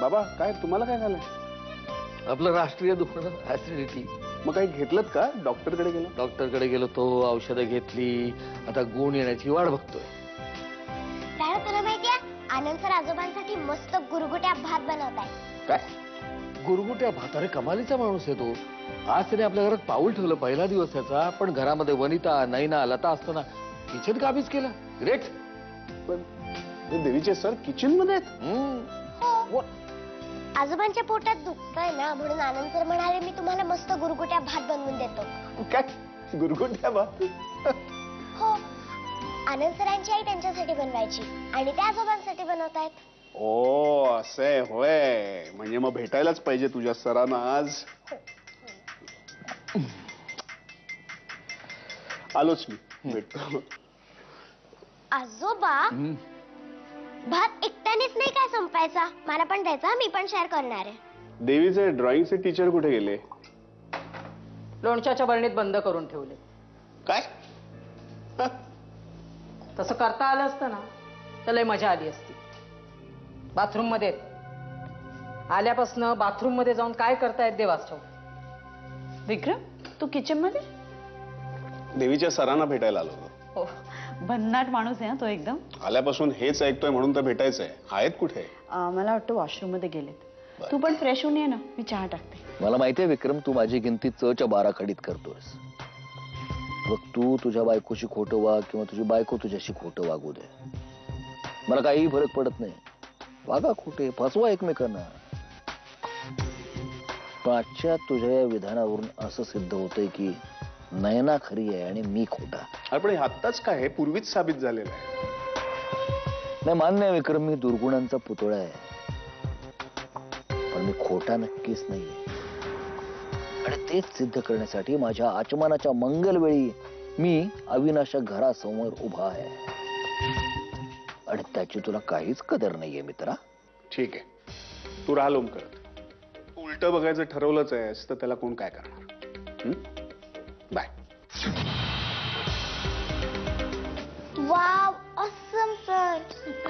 बाबा काय तुम्हाला काय झालं? आपलं राष्ट्रीय दुखणं ऍसिडिटी. मग काही घेतलं का? डॉक्टरकडे गेलो. डॉक्टरकडे गेलो तो, औषधं घेतली, आता गुण येण्याची वाट बघतोय. तुला माहितीये आनंद सर आजोबांसाठी मस्त गुरगुट्या भात बनवताय. काय गुरगुट्या भात? अरे कमालीचा माणूस आहे तो. आज त्याने आपल्या घरात पाऊल ठेवलं, पहिला दिवस त्याचा. पण घरामध्ये वनिता, नैना, लता असताना किचन काबीज केलं. ग्रेट. पण देवीचे सर किचन मध्ये आहेत. हो. आजोबांच्या पोटात दुखतंय ना, म्हणून आनंद सर म्हणाले मी तुम्हाला मस्त गुरगुट्या भात बनवून देतो. काय गुरगुट्या भात? हो, आनंद सरांची आई त्यांच्यासाठी बनवायची आणि त्या आजोबांसाठी बनवतायत. ओ असे होय. म्हणजे मग भेटायलाच पाहिजे तुझ्या सरांना आज. आलोच मी, भेटतो. आजोबा भात एकट्यानेच नाही काय संपायचा, मला पण द्यायचा, मी पण शेअर करणार आहे. देवीचे ड्रॉइंगचे टीचर कुठे गेले? लोणच्याच्या बरणीत बंद करून ठेवले. काय? तसं करता आलं असतं ना तर लय मजा आली असती. बाथरूम मध्ये आल्यापासून बाथरूम मध्ये जाऊन काय करतायत देवाच ठाऊक. विक्रम, तू किचन मध्ये? देवीच्या सरांना भेटायला आलो होतो. हो, भन्नाट माणूस आहे ना तो एकदम. आल्यापासून हेच ऐकतोय म्हणून तर भेटायचंय. आहेत कुठे? मला वाटतं वॉशरूम मध्ये गेलेत. तू पण फ्रेश होऊन ये ना, मी चहा टाकते. मला माहितीये विक्रम, तू माझी गिनती च च्या 12 खडीत करतोस. बघ, तू तुझ्या बायकोशी खोटं वाग किंवा तुझी बायको तुझ्याशी खोटं वागू दे, मला काही फरक पडत नाही. वागा खोटे, फसवा एकमेकांना. पण आजच्या तुझ्या या विधानावरून असं सिद्ध होतंय की नयना खरी आहे आणि मी खोटा. आपण आत्ताच काय हे पूर्वीच साबित झालेलं आहे. नाही, मान्य आहे विक्रम, मी दुर्गुणांचा पुतळा आहे, पण मी खोटा नक्कीच नाहीये. आणि तेच सिद्ध करण्यासाठी माझ्या आचमनाच्या मंगलवेळी मी अविनाशा घरासमोर उभा आहे. आणि त्याची तुला काहीच कदर नाहीये मित्रा. ठीक आहे, तू राहा लोम करत. उलट बघायचं ठरवलंच आहेस तर त्याला कोण काय करणार. Bye. Wow, awesome sir.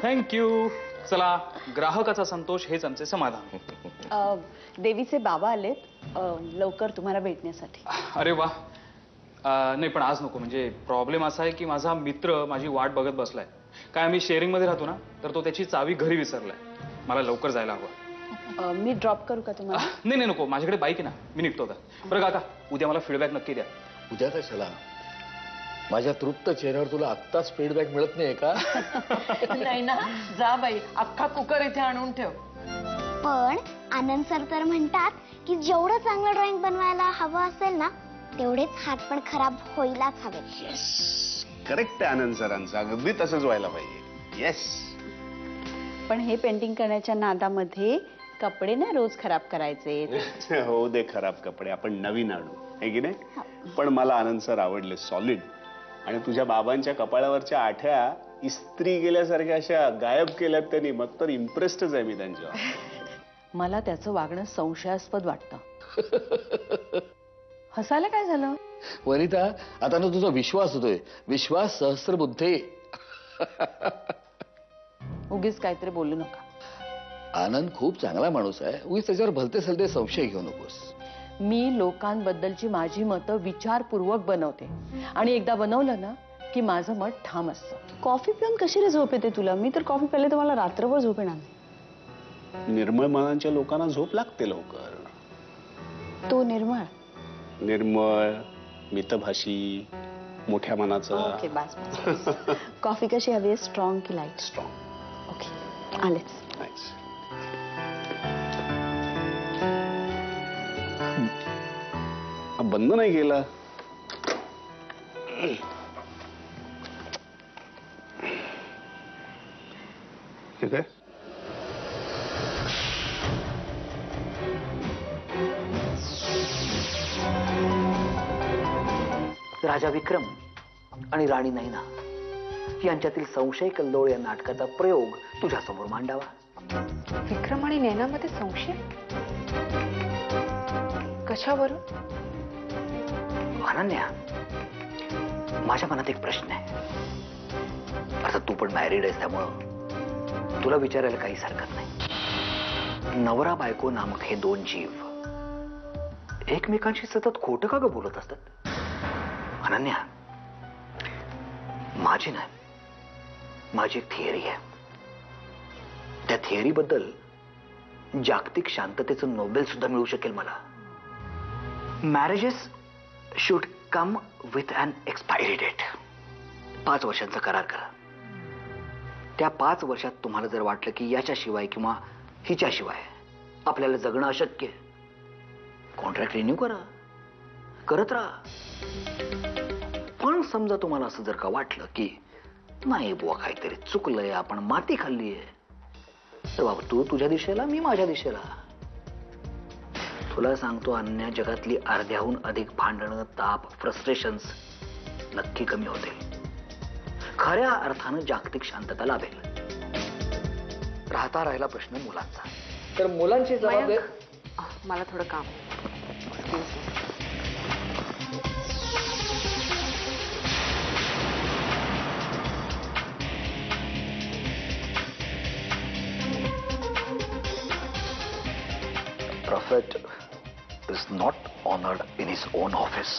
Thank you. चला, ग्राहकाचा संतोष हेच आमचे समाधान. देवीचे बाबा आलेत लवकर तुम्हाला भेटण्यासाठी. अरे वा. नाही पण आज नको. म्हणजे प्रॉब्लेम असा आहे की माझा मित्र माझी वाट बघत बसलाय. काय आम्ही शेअरिंग मध्ये राहतो ना, तर तो त्याची चावी घरी विसरलाय. मला लवकर जायला हवं. मी ड्रॉप करू का तुम्हाला? नाही नाही नको, माझ्याकडे बाईक आहे ना, मी निघतो आता. बरं काका, उद्या मला फीडबॅक नक्की द्या. उद्या कशाला? माझ्या तृप्त चेहऱ्यावर तुला आत्ताच फीडबॅक मिळत नाही का? नाही ना, जा बाई, अख्खा कुकर इथे आणून ठेव. पण आनंद सर तर म्हणतात की जेवढं चांगलं ड्रॉइंग बनवायला हवं असेल ना, तेवढेच हात पण खराब व्हायलाच हवे. करेक्ट आहे आनंद सरांचं, अगदी तसंच व्हायला पाहिजे. येस. पण हे पेंटिंग करण्याच्या नादामध्ये कपडे ना रोज खराब करायचे. हो दे खराब कपडे, आपण नवीन आणू, आहे की नाही? पण मला आनंद सर आवडले, सॉलिड. आणि तुझ्या बाबांच्या कपाळावरच्या आठ्या इस्त्री गेल्यासारख्या अशा गायब केल्यात त्यांनी. मग तर इम्प्रेस्डच आहे मी त्यांच्यावर. मला त्याचं वागणं संशयास्पद वाटतं. हसायला काय झालं? वनिता, आता ना तुझा विश्वास होतोय. विश्वास सहस्त्रबुद्धे. उगीच काहीतरी बोलू नका. आनंद खूप चांगला माणूस आहे, उगीच त्याच्यावर भलते सलते संशय घेऊ नकोस. मी लोकांबद्दलची माझी मतं विचारपूर्वक बनवते आणि एकदा बनवलं ना की माझं मत ठाम असतं. कॉफी पिऊन कशी रे झोप येते तुला? मी तर कॉफी प्यायले तर मला रात्रभर झोप येणार नाही. निर्मळ मनांच्या लोकांना झोप लागते लवकर. तो निर्मळ निर्मळ, मितभाषी, मोठ्या मनाचा. ओके, बस बस. कॉफी कशी हवी आहे, स्ट्रॉंग की लाईट? स्ट्रॉंग. ओके, आलेच. नाईस. बंद नाही केला. ठीक आहे. राजा विक्रम आणि राणी नैना यांच्यातील संशय कल्लोळ या नाटकाचा प्रयोग तुझ्या समोर मांडावा. विक्रम आणि नैनामध्ये संशय कशावरून? अनन्या, माझ्या मनात एक प्रश्न आहे. आता तू पण मॅरिड आहेस त्यामुळं तुला विचारायला काहीच हरकत नाही. नवरा बायको नामक हे दोन जीव एकमेकांशी सतत खोटं का ग बोलत असतात? अनन्या, माझी नाही, माझी एक थिअरी आहे. त्या थिअरी बद्दल जागतिक शांततेचं नोबेल सुद्धा मिळू शकेल मला. Marriages should come with an expiry date. 5 वर्षांचा करार करा. त्या 5 वर्षात तुम्हाला जर वाटलं की याच्याशिवाय किंवा हिच्याशिवाय आपल्याला जगणं अशक्य आहे, कॉन्ट्रॅक्ट रिन्यू करा, करत राहा. पण समजा तुम्हाला असं जर का वाटलं की नाही बुवा काहीतरी चुकलंय, आपण माती खाल्लीय, तर बाबा तू तुझ्या दिशेला, मी माझ्या दिशेला. तुला सांगतो अन्य जगातली अर्ध्याहून अधिक भांडणं, ताप, फ्रस्ट्रेशन्स नक्की कमी होतील. खऱ्या अर्थानं जागतिक शांतता लाभेल. राहता राहिला प्रश्न मुलांचा, तर मुलांची जबाबदारी. मला थोडं काम आहे. Excuse me. Prophet is not honored in his own office.